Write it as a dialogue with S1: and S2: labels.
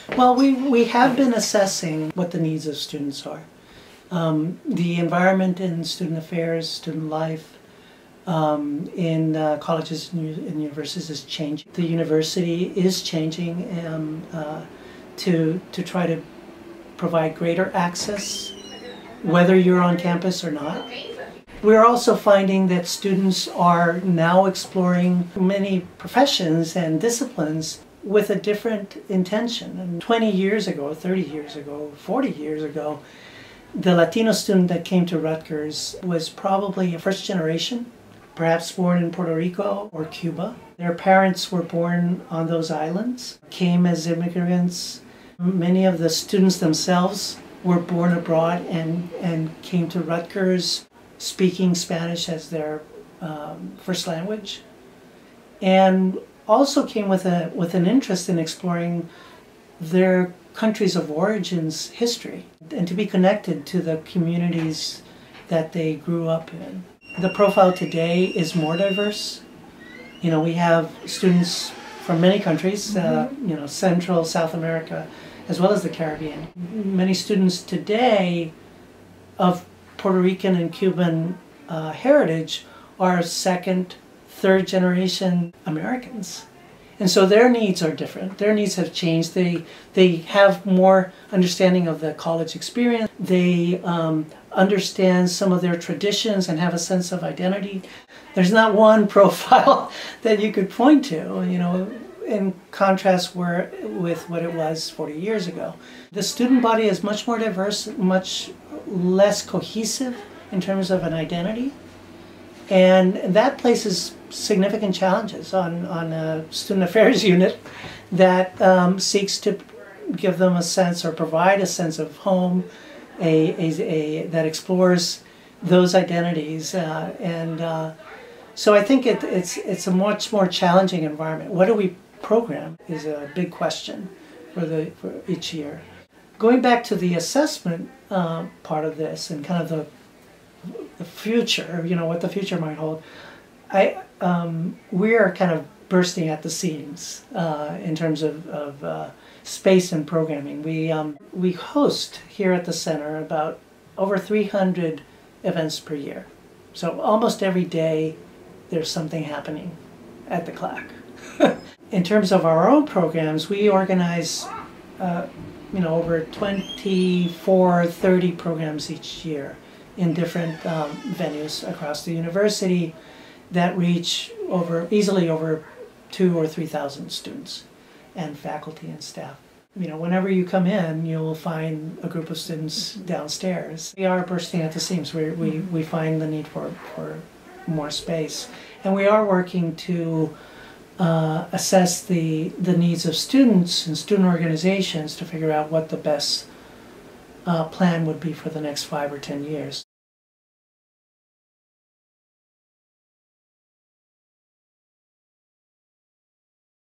S1: Well, we have been assessing what the needs of students are. The environment in student affairs, student life, in colleges and universities is changing. The university is changing to try to provide greater access, whether you're on campus or not. We're also finding that students are now exploring many professions and disciplines with a different intention. And 20 years ago, 30 years ago, 40 years ago, the Latino student that came to Rutgers was probably a first generation, perhaps born in Puerto Rico or Cuba. Their parents were born on those islands, came as immigrants. Many of the students themselves were born abroad and came to Rutgers speaking Spanish as their first language, and also came with an interest in exploring their countries of origin's history and to be connected to the communities that they grew up in. The profile today is more diverse. You know, we have students from many countries, you know, Central, South America, as well as the Caribbean. Many students today of Puerto Rican and Cuban heritage are second, third generation Americans. And so their needs are different. Their needs have changed. They have more understanding of the college experience. They understand some of their traditions and have a sense of identity. There's not one profile that you could point to, you know, in contrast with what it was 40 years ago. The student body is much more diverse, much less cohesive in terms of an identity. And that places significant challenges on a student affairs unit that seeks to give them a sense or provide a sense of home, that explores those identities. So I think it's a much more challenging environment. What do we program is a big question for each year. Going back to the assessment part of this and kind of the future, you know, what the future might hold, we are kind of bursting at the seams in terms of space and programming. We host here at the center about over 300 events per year. So almost every day there's something happening at the CLAC. In terms of our own programs, we organize you know, over 24, 30 programs each year in different venues across the university that reach easily over 2,000 or 3,000 students and faculty and staff. You know, whenever you come in, you'll find a group of students downstairs. We are bursting at the seams. We find the need for more space. And we are working to assess the needs of students and student organizations to figure out what the best plan would be for the next 5 or 10 years.